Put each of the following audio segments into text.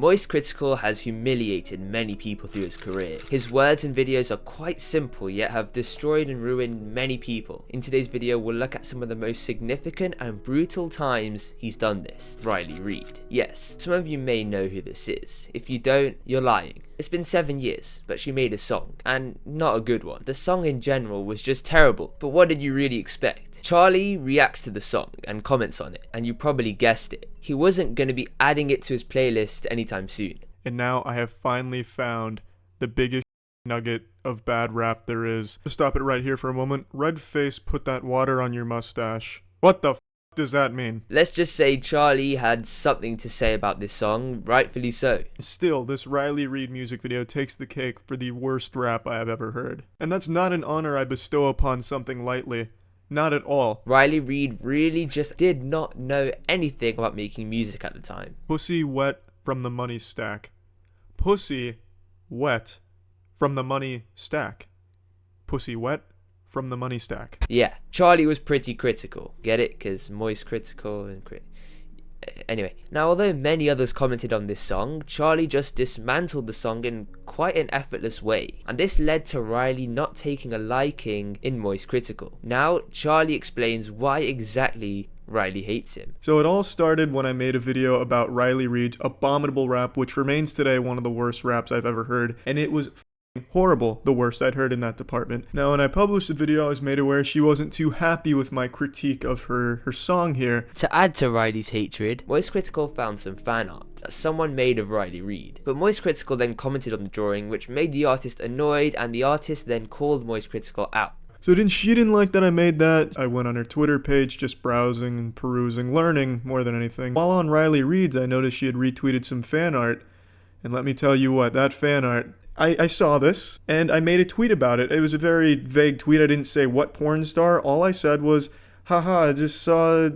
Moist Critical has humiliated many people through his career. His words and videos are quite simple yet have destroyed and ruined many people. In today's video we'll look at some of the most significant and brutal times he's done this. Riley Reid. Yes, some of you may know who this is. If you don't, you're lying. It's been 7 years, but she made a song, and not a good one. The song in general was just terrible, but what did you really expect? Charlie reacts to the song and comments on it, and you probably guessed it. He wasn't going to be adding it to his playlist anytime soon. And now I have finally found the biggest nugget of bad rap there is. Just stop it right here for a moment. Red face, put that water on your mustache. What the f does that mean? Let's just say Charlie had something to say about this song, rightfully so. Still, this Riley Reid music video takes the cake for the worst rap I have ever heard. And that's not an honor I bestow upon something lightly. Not at all. Riley Reid really just did not know anything about making music at the time. Pussy wet from the money stack. Pussy wet from the money stack. Pussy wet from the money stack. Yeah, Charlie was pretty critical. Get it? Because Moist Critical and Anyway, now although many others commented on this song, Charlie just dismantled the song in quite an effortless way, and this led to Riley not taking a liking in Moist Critical. Now, Charlie explains why exactly Riley hates him. So it all started when I made a video about Riley Reid's abominable rap, which remains today one of the worst raps I've ever heard, and it was horrible, the worst I'd heard in that department. Now when I published the video I was made aware she wasn't too happy with my critique of her song here. To add to Riley's hatred, Moist Critical found some fan art that someone made of Riley Reid. But Moist Critical then commented on the drawing, which made the artist annoyed, and the artist then called Moist Critical out. So she didn't like that I made that. I went on her Twitter page just browsing and perusing, learning more than anything. While on Riley Reid's I noticed she had retweeted some fan art, and let me tell you what, that fan art, I saw this, and I made a tweet about it. It was a very vague tweet. I didn't say what porn star. All I said was, haha, I just saw,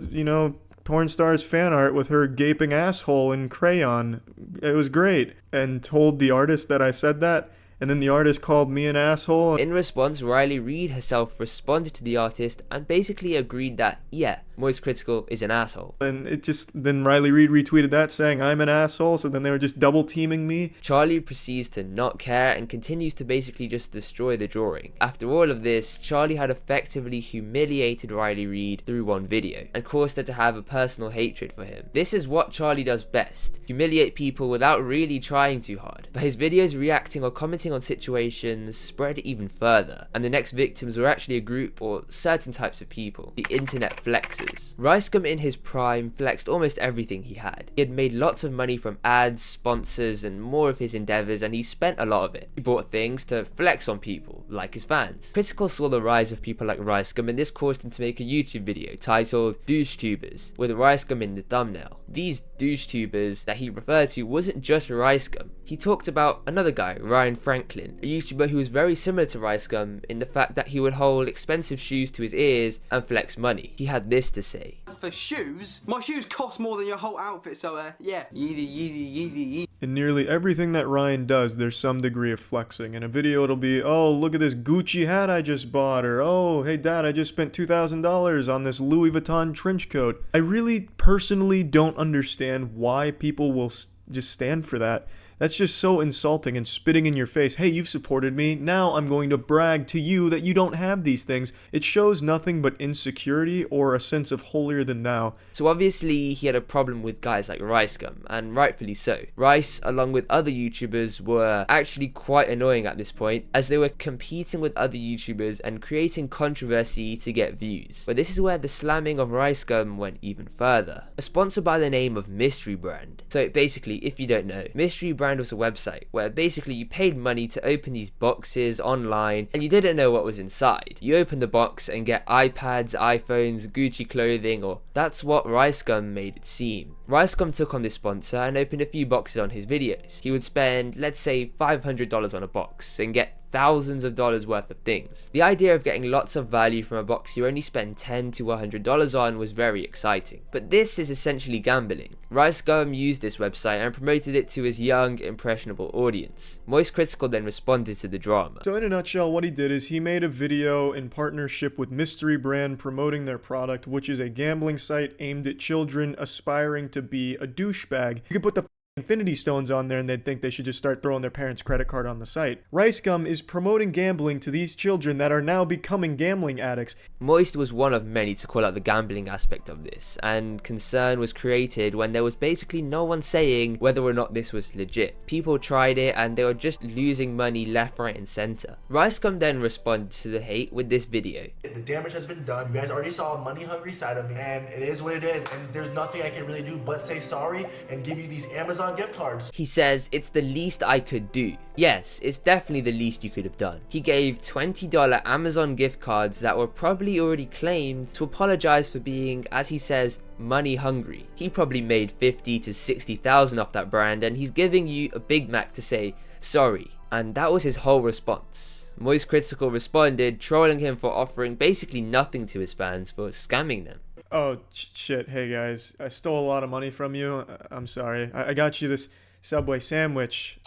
porn star's fan art with her gaping asshole in crayon. It was great. And told the artist that I said that, and then the artist called me an asshole. In response, Riley Reid herself responded to the artist and basically agreed that, yeah, Moist Critical is an asshole. And then Riley Reid retweeted that saying I'm an asshole, so then they were just double teaming me. Charlie proceeds to not care and continues to basically just destroy the drawing. After all of this, Charlie had effectively humiliated Riley Reid through one video and caused her to have a personal hatred for him. This is what Charlie does best, humiliate people without really trying too hard. But his videos reacting or commenting on situations spread even further, and the next victims were actually a group or certain types of people, the internet flexers. RiceGum in his prime flexed almost everything he had. He had made lots of money from ads, sponsors, and more of his endeavors, and he spent a lot of it. He bought things to flex on people, like his fans. Critical saw the rise of people like RiceGum, and this caused him to make a YouTube video titled Douche Tubers, with RiceGum in the thumbnail. These douche tubers that he referred to wasn't just RiceGum. He talked about another guy, Ryan Franklin, a YouTuber who was very similar to RiceGum in the fact that he would hold expensive shoes to his ears and flex money. He had this to say. For shoes, my shoes cost more than your whole outfit, so yeah, easy. In nearly everything that Ryan does, there's some degree of flexing. In a video it'll be, oh, look at this Gucci hat I just bought, or oh, hey dad, I just spent $2,000 on this Louis Vuitton trench coat. I really personally don't understand why people will just stand for that. That's just so insulting and spitting in your face. Hey, you've supported me. Now I'm going to brag to you that you don't have these things. It shows nothing but insecurity or a sense of holier than thou. So obviously he had a problem with guys like RiceGum, and rightfully so. Rice, along with other YouTubers, were actually quite annoying at this point, as they were competing with other YouTubers and creating controversy to get views. But this is where the slamming of RiceGum went even further. A sponsor by the name of Mystery Brand. So basically, if you don't know, Mystery Brand was a website where basically you paid money to open these boxes online and you didn't know what was inside. You open the box and get iPads, iPhones, Gucci clothing, or that's what RiceGum made it seem. RiceGum took on this sponsor and opened a few boxes on his videos. He would spend, let's say, $500 on a box and get thousands of dollars worth of things. The idea of getting lots of value from a box you only spend $10 to $100 on was very exciting. But this is essentially gambling. RiceGum used this website and promoted it to his young, impressionable audience. Moist Critical then responded to the drama. So in a nutshell, what he did is he made a video in partnership with Mystery Brand promoting their product, which is a gambling site aimed at children aspiring to be a douchebag. You can put the infinity stones on there and they'd think they should just start throwing their parents' credit card on the site. RiceGum is promoting gambling to these children that are now becoming gambling addicts. Moist was one of many to call out the gambling aspect of this, and concern was created when there was basically no one saying whether or not this was legit. People tried it and they were just losing money left, right and center. RiceGum then responded to the hate with this video. The damage has been done. You guys already saw a money hungry side of me, and it is what it is, and there's nothing I can really do but say sorry and give you these Amazon gift cards. He says, it's the least I could do. Yes, it's definitely the least you could have done. He gave $20 Amazon gift cards that were probably already claimed to apologize for being, as he says, money hungry. He probably made 50 to 60,000 off that brand, and he's giving you a Big Mac to say sorry. And that was his whole response. Moist Critical responded, trolling him for offering basically nothing to his fans for scamming them. Oh, shit. Hey, guys. I stole a lot of money from you. I'm sorry. I got you this Subway sandwich.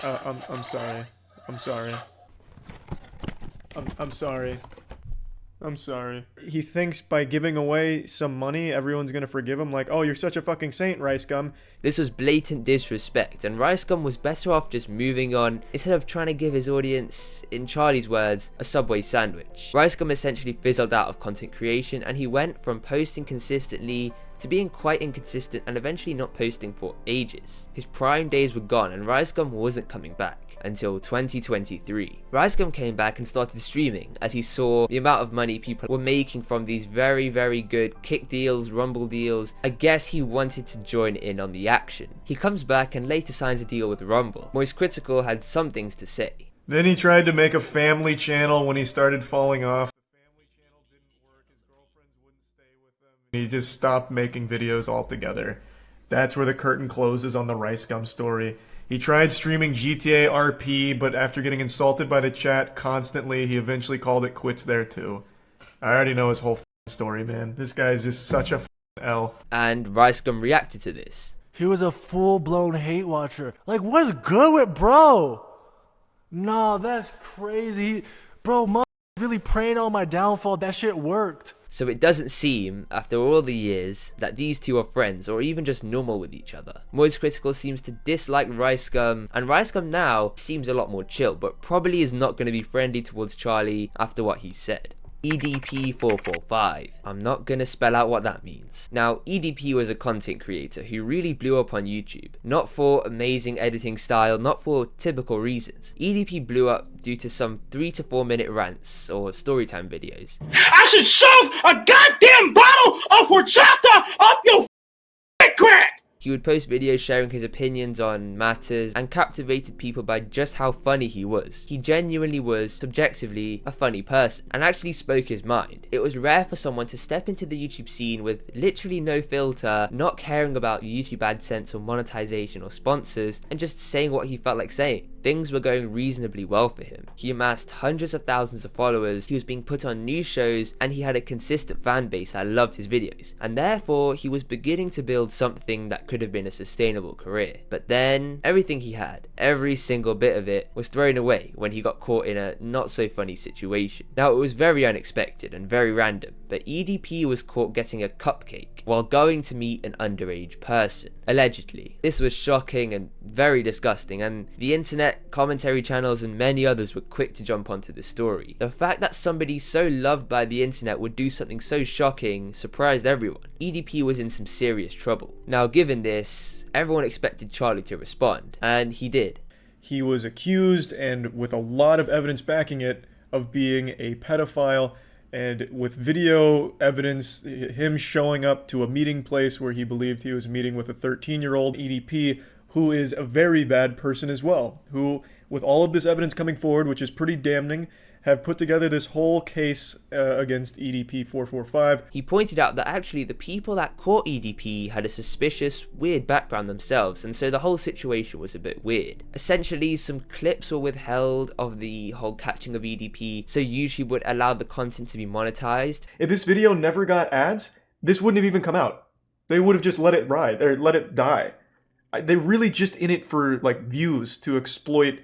I'm sorry. I'm sorry. I'm sorry. I'm sorry. He thinks by giving away some money, everyone's gonna forgive him. Like, oh, you're such a fucking saint, RiceGum. This was blatant disrespect, and RiceGum was better off just moving on instead of trying to give his audience, in Charlie's words, a Subway sandwich. RiceGum essentially fizzled out of content creation, and he went from posting consistently to being quite inconsistent and eventually not posting for ages. His prime days were gone and RiceGum wasn't coming back until 2023. RiceGum came back and started streaming as he saw the amount of money people were making from these very, very good kick deals, rumble deals. I guess he wanted to join in on the action. He comes back and later signs a deal with Rumble. Moist Critical had some things to say. Then he tried to make a family channel when he started falling off. He just stopped making videos altogether. That's where the curtain closes on the RiceGum story. He tried streaming GTA RP, but after getting insulted by the chat constantly, he eventually called it quits there too. I already know his whole story, man. This guy's just such a L. And RiceGum reacted to this. He was a full-blown hate watcher. Like, what's good with bro? No, that's crazy. Bro, really praying on my downfall. That shit worked. So it doesn't seem, after all the years, that these two are friends or even just normal with each other. Moist Critical seems to dislike RiceGum, and RiceGum now seems a lot more chill, but probably is not going to be friendly towards Charlie after what he said. EDP445. I'm not gonna spell out what that means. Now, EDP was a content creator who really blew up on YouTube. Not for amazing editing style, not for typical reasons. EDP blew up due to some 3 to 4 minute rants or storytime videos. I should shove a goddamn bottle of horchata up your crack! He would post videos sharing his opinions on matters and captivated people by just how funny he was. He genuinely was, subjectively, a funny person and actually spoke his mind. It was rare for someone to step into the YouTube scene with literally no filter, not caring about YouTube AdSense or monetization or sponsors, and just saying what he felt like saying. Things were going reasonably well for him. He amassed hundreds of thousands of followers, he was being put on news shows, and he had a consistent fan base that loved his videos. And therefore, he was beginning to build something that could have been a sustainable career. But then, everything he had, every single bit of it, was thrown away when he got caught in a not so funny situation. Now, it was very unexpected and very random, but EDP was caught getting a cupcake while going to meet an underage person, allegedly. This was shocking and very disgusting, and the internet, commentary channels, and many others were quick to jump onto the story. The fact that somebody so loved by the internet would do something so shocking surprised everyone. EDP was in some serious trouble. Now, given this, everyone expected Charlie to respond, and he did. He was accused, and with a lot of evidence backing it, of being a pedophile, and with video evidence, him showing up to a meeting place where he believed he was meeting with a 13-year-old EDP, who is a very bad person as well, who, with all of this evidence coming forward, which is pretty damning, have put together this whole case against EDP445. He pointed out that actually the people that caught EDP had a suspicious, weird background themselves, and so the whole situation was a bit weird. Essentially, some clips were withheld of the whole catching of EDP, so YouTube would allow the content to be monetized. If this video never got ads, this wouldn't have even come out. They would have just let it ride, or let it die. They're really just in it for, like, views to exploit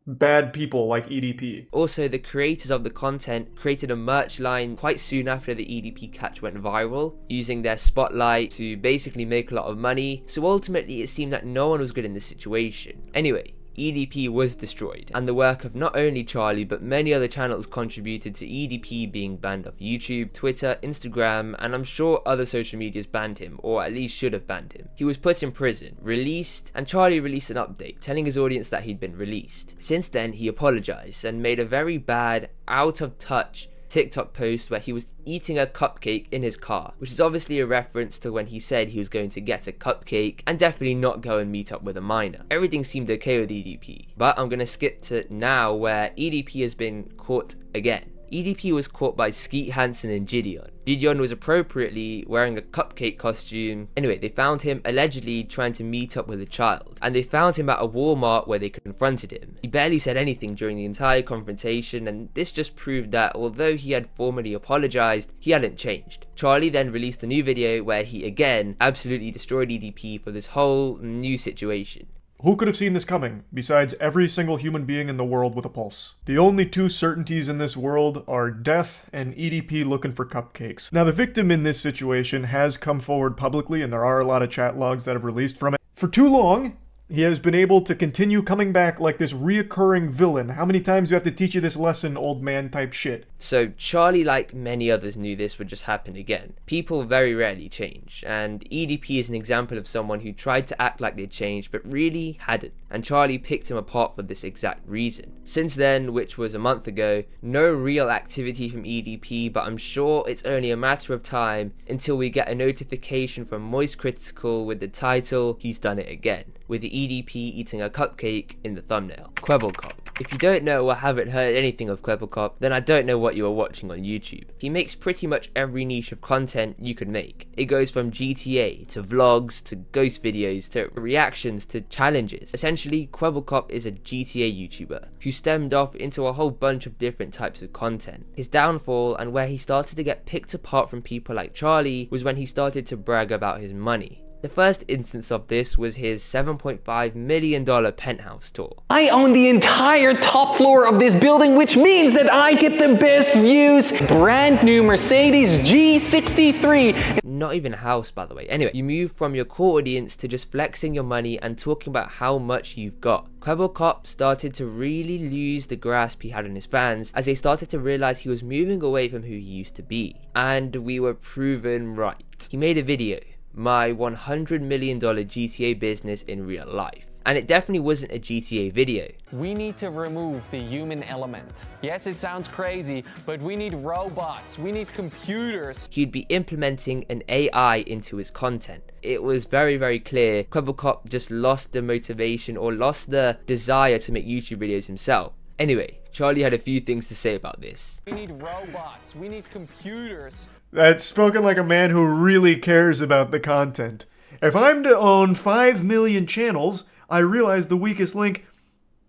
bad people like EDP. Also, the creators of the content created a merch line quite soon after the EDP catch went viral, using their spotlight to basically make a lot of money, so ultimately it seemed that no one was good in this situation. Anyway, EDP was destroyed, and the work of not only Charlie but many other channels contributed to EDP being banned off YouTube, Twitter, Instagram, and I'm sure other social medias banned him, or at least should have banned him. He was put in prison, released, and Charlie released an update telling his audience that he'd been released. Since then, he apologized and made a very bad, out of touch TikTok post where he was eating a cupcake in his car, which is obviously a reference to when he said he was going to get a cupcake and definitely not go and meet up with a minor. Everything seemed okay with EDP, but I'm gonna skip to now where EDP has been caught again. EDP was caught by Skeet Hansen and Gideon. Gideon was appropriately wearing a cupcake costume. Anyway, they found him allegedly trying to meet up with a child, and they found him at a Walmart where they confronted him. He barely said anything during the entire confrontation, and this just proved that although he had formally apologized, he hadn't changed. Charlie then released a new video where he again absolutely destroyed EDP for this whole new situation. Who could have seen this coming, besides every single human being in the world with a pulse? The only two certainties in this world are death and EDP looking for cupcakes. Now, the victim in this situation has come forward publicly, and there are a lot of chat logs that have released from it. For too long, he has been able to continue coming back like this reoccurring villain. How many times do you have to teach you this lesson, old man type shit? So Charlie, like many others, knew this would just happen again. People very rarely change, and EDP is an example of someone who tried to act like they'd changed but really hadn't, and Charlie picked him apart for this exact reason. Since then, which was a month ago, no real activity from EDP, but I'm sure it's only a matter of time until we get a notification from Moist Critical with the title, "He's done it again," with the EDP eating a cupcake in the thumbnail. Kwebbelkop. If you don't know or haven't heard anything of Kwebbelkop, then I don't know what you are watching on YouTube. He makes pretty much every niche of content you could make. It goes from GTA to vlogs to ghost videos to reactions to challenges. Essentially, Kwebbelkop is a GTA YouTuber who stemmed off into a whole bunch of different types of content. His downfall and where he started to get picked apart from people like Charlie was when he started to brag about his money. The first instance of this was his $7.5 million penthouse tour. I own the entire top floor of this building, which means that I get the best views. Brand new Mercedes G63. Not even a house, by the way. Anyway, you move from your core audience to just flexing your money and talking about how much you've got. Kwebbelkop started to really lose the grasp he had on his fans as they started to realize he was moving away from who he used to be. And we were proven right. He made a video, my $100 million GTA business in real life. And it definitely wasn't a GTA video. We need to remove the human element. Yes, it sounds crazy, but we need robots. We need computers. He'd be implementing an AI into his content. It was very, very clear Kwebbelkop just lost the motivation or lost the desire to make YouTube videos himself. Anyway, Charlie had a few things to say about this. We need robots. We need computers. That's spoken like a man who really cares about the content. If I'm to own 5 million channels, I realize the weakest link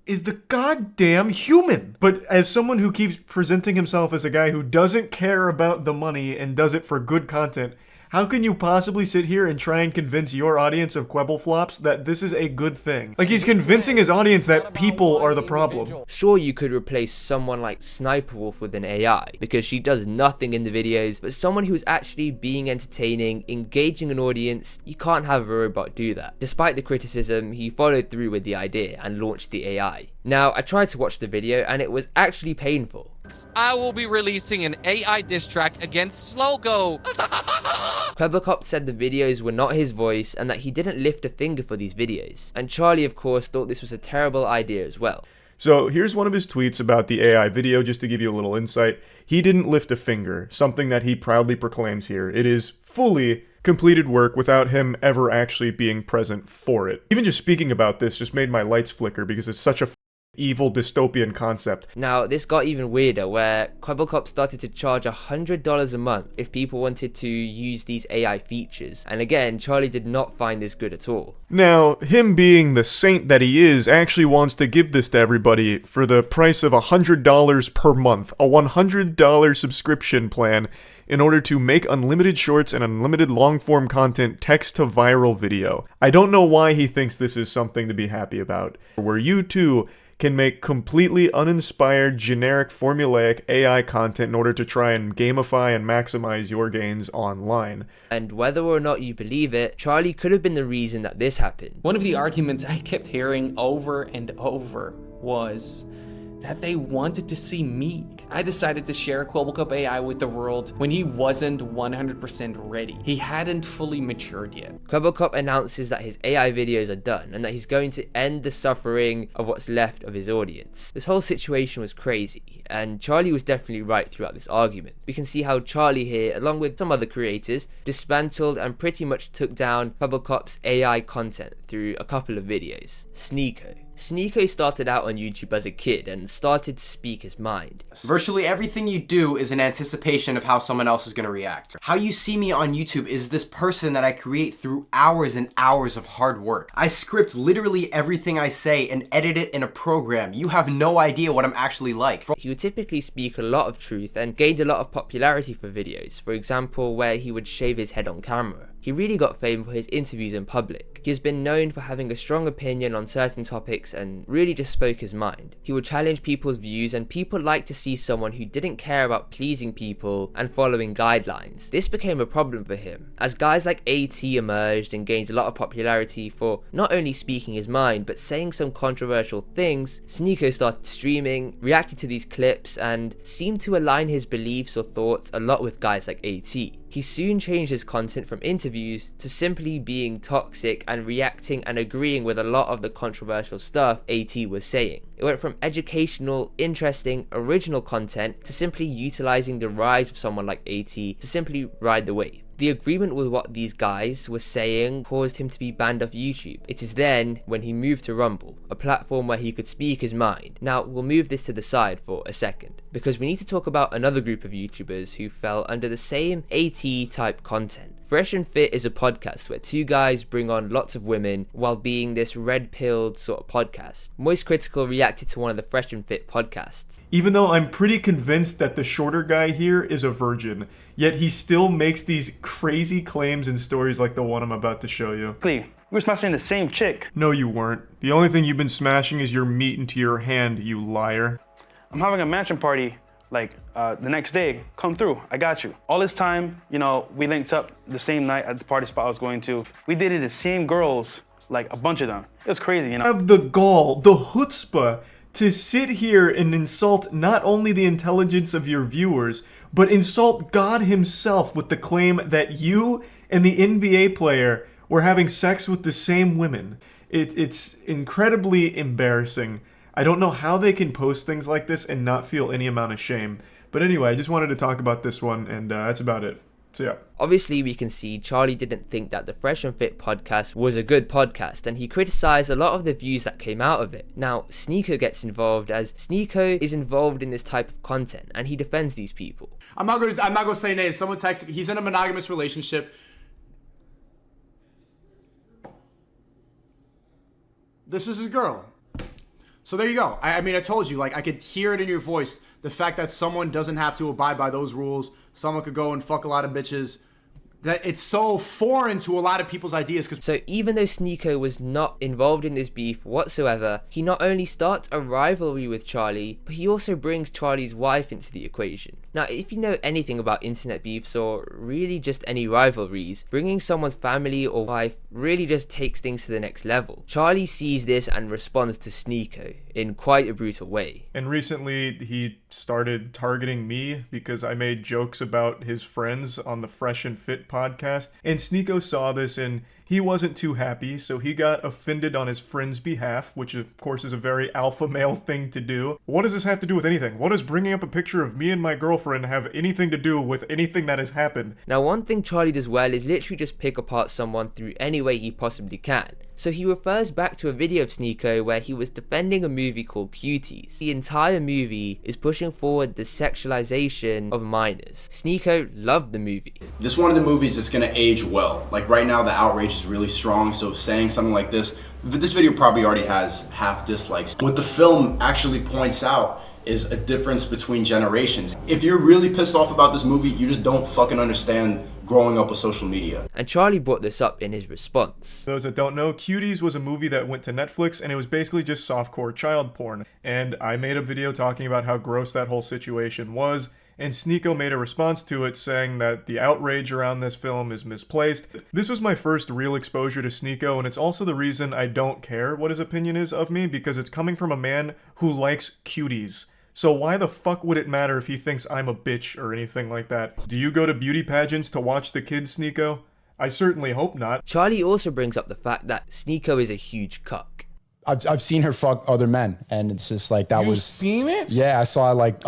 is the goddamn human. But as someone who keeps presenting himself as a guy who doesn't care about the money and does it for good content, how can you possibly sit here and try and convince your audience of Kwebbelflops that this is a good thing? Like, he's convincing his audience that people are the problem. Sure, you could replace someone like Sniper Wolf with an AI, because she does nothing in the videos, but someone who's actually being entertaining, engaging an audience, you can't have a robot do that. Despite the criticism, he followed through with the idea and launched the AI. Now, I tried to watch the video and it was actually painful. I will be releasing an AI diss track against Slogo. Kwebbelkop said the videos were not his voice and that he didn't lift a finger for these videos. And Charlie, of course, thought this was a terrible idea as well. So here's one of his tweets about the AI video, just to give you a little insight. He didn't lift a finger, something that he proudly proclaims here. It is fully completed work without him ever actually being present for it. Even just speaking about this just made my lights flicker because it's such a evil dystopian concept. Now, this got even weirder where Kwebbelkop started to charge $100 a month if people wanted to use these AI features. And again, Charlie did not find this good at all. Now, him being the saint that he is actually wants to give this to everybody for the price of $100 per month, a $100 subscription plan in order to make unlimited shorts and unlimited long-form content text to viral video. I don't know why he thinks this is something to be happy about. Where you too can make completely uninspired, generic, formulaic AI content in order to try and gamify and maximize your gains online. And whether or not you believe it, Charlie could have been the reason that this happened. One of the arguments I kept hearing over and over was that they wanted to see me. I decided to share Kwebbelkop AI with the world when he wasn't 100% ready. He hadn't fully matured yet. Kwebbelkop announces that his AI videos are done and that he's going to end the suffering of what's left of his audience. This whole situation was crazy, and Charlie was definitely right throughout this argument. We can see how Charlie here, along with some other creators, dismantled and pretty much took down Kwebbelkop's AI content through a couple of videos. Sneako started out on YouTube as a kid and started to speak his mind. Virtually everything you do is in anticipation of how someone else is going to react. How you see me on YouTube is this person that I create through hours and hours of hard work. I script literally everything I say and edit it in a program. You have no idea what I'm actually like. He would typically speak a lot of truth and gained a lot of popularity for videos, for example where he would shave his head on camera. He really got fame for his interviews in public. He has been known for having a strong opinion on certain topics and really just spoke his mind. He would challenge people's views, and people liked to see someone who didn't care about pleasing people and following guidelines. This became a problem for him, as guys like AT emerged and gained a lot of popularity for not only speaking his mind but saying some controversial things. Sneako started streaming, reacted to these clips, and seemed to align his beliefs or thoughts a lot with guys like AT. He soon changed his content from interviews to simply being toxic and reacting and agreeing with a lot of the controversial stuff AT was saying. It went from educational, interesting, original content to simply utilizing the rise of someone like AT to simply ride the wave. The agreement with what these guys were saying caused him to be banned off YouTube. It is then when he moved to Rumble, a platform where he could speak his mind. Now, we'll move this to the side for a second, because we need to talk about another group of YouTubers who fell under the same AT type content. Fresh and Fit is a podcast where two guys bring on lots of women while being this red-pilled sort of podcast. Moist Critical reacted to one of the Fresh and Fit podcasts. Even though I'm pretty convinced that the shorter guy here is a virgin, yet he still makes these crazy claims and stories like the one I'm about to show you. We were smashing the same chick. No, you weren't. The only thing you've been smashing is your meat into your hand, you liar. I'm having a mansion party the next day. Come through, I got you. All this time, we linked up the same night at the party spot I was going to. We dated the same girls, like a bunch of them. It was crazy, Have the gall, the chutzpah, to sit here and insult not only the intelligence of your viewers, but insult God himself with the claim that you and the NBA player were having sex with the same women. It's incredibly embarrassing. I don't know how they can post things like this and not feel any amount of shame. But anyway, I just wanted to talk about this one, and that's about it. So yeah. Obviously, we can see Charlie didn't think that the Fresh and Fit podcast was a good podcast, and he criticized a lot of the views that came out of it. Now, Sneako gets involved, as Sneako is involved in this type of content, and he defends these people. I'm not gonna say names. Someone texted me. He's in a monogamous relationship. This is his girl. So there you go. I mean, I told you, I could hear it in your voice. The fact that someone doesn't have to abide by those rules. Someone could go and fuck a lot of bitches. That it's so foreign to a lot of people's ideas. So even though Sneako was not involved in this beef whatsoever, he not only starts a rivalry with Charlie, but he also brings Charlie's wife into the equation. Now, if you know anything about internet beefs or really just any rivalries, bringing someone's family or wife really just takes things to the next level. Charlie sees this and responds to Sneako in quite a brutal way. And recently he started targeting me because I made jokes about his friends on the Fresh and Fit podcast, and Sneako saw this and he wasn't too happy, so he got offended on his friend's behalf, which of course is a very alpha male thing to do. What does this have to do with anything? What does bringing up a picture of me and my girlfriend have anything to do with anything that has happened? Now, one thing Charlie does well is literally just pick apart someone through any way he possibly can. So he refers back to a video of Sneako where he was defending a movie called Cuties. The entire movie is pushing forward the sexualization of minors. Sneako loved the movie. This is one of the movies that's gonna age well. Like right now the outrage is really strong, so saying something like this video probably already has half dislikes. What the film actually points out is a difference between generations. If you're really pissed off about this movie, you just don't fucking understand growing up with social media. And Charlie brought this up in his response. Those that don't know, Cuties was a movie that went to Netflix, and it was basically just softcore child porn. And I made a video talking about how gross that whole situation was, and Sneako made a response to it saying that the outrage around this film is misplaced. This was my first real exposure to Sneako, and it's also the reason I don't care what his opinion is of me, because it's coming from a man who likes cuties. So why the fuck would it matter if he thinks I'm a bitch or anything like that? Do you go to beauty pageants to watch the kids, Sneako? I certainly hope not. Charlie also brings up the fact that Sneako is a huge cuck. I've seen her fuck other men, and it's just like that. You've was seen it? Yeah, I saw it like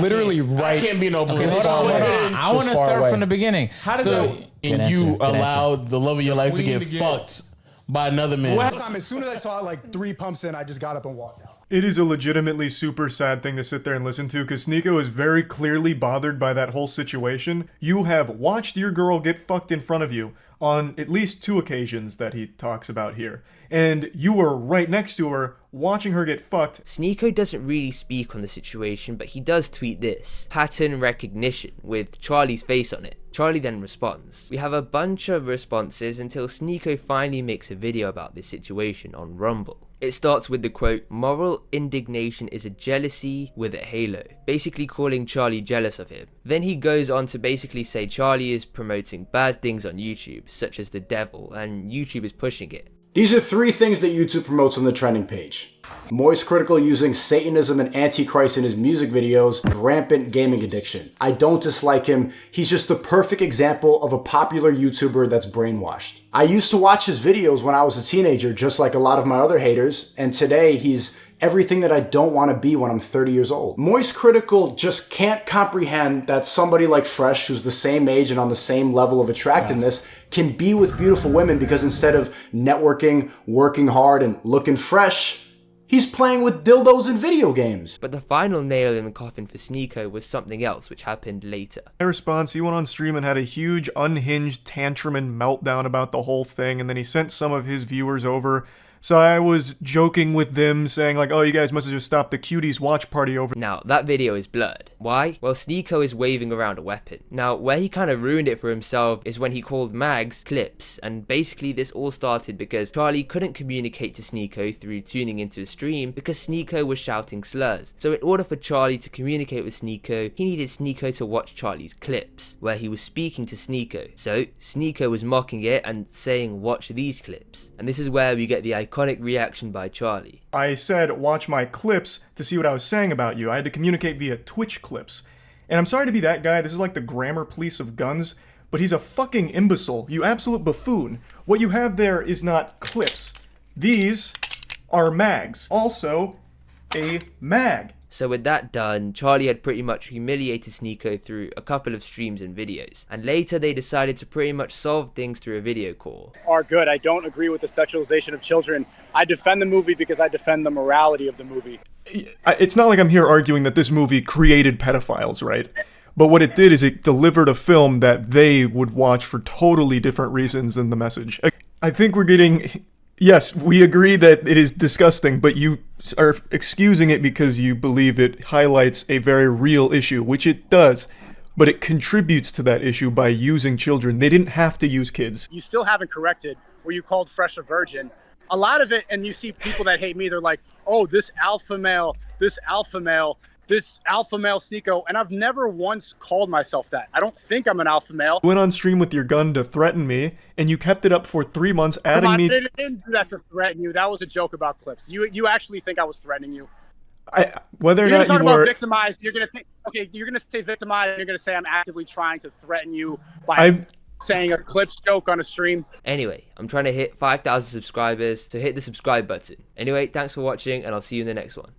literally right. I can't be no Okay, believer. hold on. I want to start from the beginning. How did So, that? And you allowed the love of your life to get fucked by another man. As soon as I saw it, like 3 pumps in, I just got up and walked out. It is a legitimately super sad thing to sit there and listen to, because Sneako is very clearly bothered by that whole situation. You have watched your girl get fucked in front of you on at least 2 occasions that he talks about here. And you were right next to her, watching her get fucked. Sneako doesn't really speak on the situation, but he does tweet this: pattern recognition, with Charlie's face on it. Charlie then responds. We have a bunch of responses until Sneako finally makes a video about this situation on Rumble. It starts with the quote, "Moral indignation is a jealousy with a halo," basically calling Charlie jealous of him. Then he goes on to basically say Charlie is promoting bad things on YouTube, such as the devil, and YouTube is pushing it. These are 3 things that YouTube promotes on the trending page. Moist Critical using Satanism and Antichrist in his music videos, rampant gaming addiction. I don't dislike him, he's just the perfect example of a popular YouTuber that's brainwashed. I used to watch his videos when I was a teenager, just like a lot of my other haters, and today he's everything that I don't want to be when I'm 30 years old. Moist Critical just can't comprehend that somebody like Fresh, who's the same age and on the same level of attractiveness, can be with beautiful women because instead of networking, working hard, and looking fresh, he's playing with dildos in video games. But the final nail in the coffin for Sneako was something else which happened later. In response, he went on stream and had a huge unhinged tantrum and meltdown about the whole thing, and then he sent some of his viewers over. So I was joking with them, saying like, oh, you guys must have just stopped the Cuties watch party over. Now, that video is blurred. Why? Well, Sneako is waving around a weapon. Now, where he kind of ruined it for himself is when he called mags clips, and basically this all started because Charlie couldn't communicate to Sneako through tuning into a stream because Sneako was shouting slurs. So in order for Charlie to communicate with Sneako, he needed Sneako to watch Charlie's clips, where he was speaking to Sneako. So Sneako was mocking it and saying, watch these clips. And this is where we get the iconic reaction by Charlie. I said, watch my clips to see what I was saying about you. I had to communicate via Twitch clips. And I'm sorry to be that guy, this is like the grammar police of guns, but he's a fucking imbecile, you absolute buffoon. What you have there is not clips. These are mags. Also, a mag. So with that done, Charlie had pretty much humiliated Sneako through a couple of streams and videos, and later they decided to pretty much solve things through a video call. Are good. I don't agree with the sexualization of children. I defend the movie because I defend the morality of the movie. It's not like I'm here arguing that this movie created pedophiles, right? But what it did is it delivered a film that they would watch for totally different reasons than the message. I think we're getting... Yes, we agree that it is disgusting, but you are excusing it because you believe it highlights a very real issue, which it does, but it contributes to that issue by using children. They didn't have to use kids. You still haven't corrected where you called Fresh a virgin. A lot of it, and you see people that hate me, they're like, oh, this alpha male Sneako, and I've never once called myself that. I don't think I'm an alpha male. You went on stream with your gun to threaten me, and you kept it up for 3 months, adding me. I didn't do that to threaten you. That was a joke about clips. You actually think I was threatening you? Whether or you're not talk you were about victimized, you're gonna think, okay, you're gonna say victimized, and you're gonna say I'm actively trying to threaten you by saying a clips joke on a stream. Anyway, I'm trying to hit 5,000 subscribers, so hit the subscribe button. Anyway, thanks for watching, and I'll see you in the next one.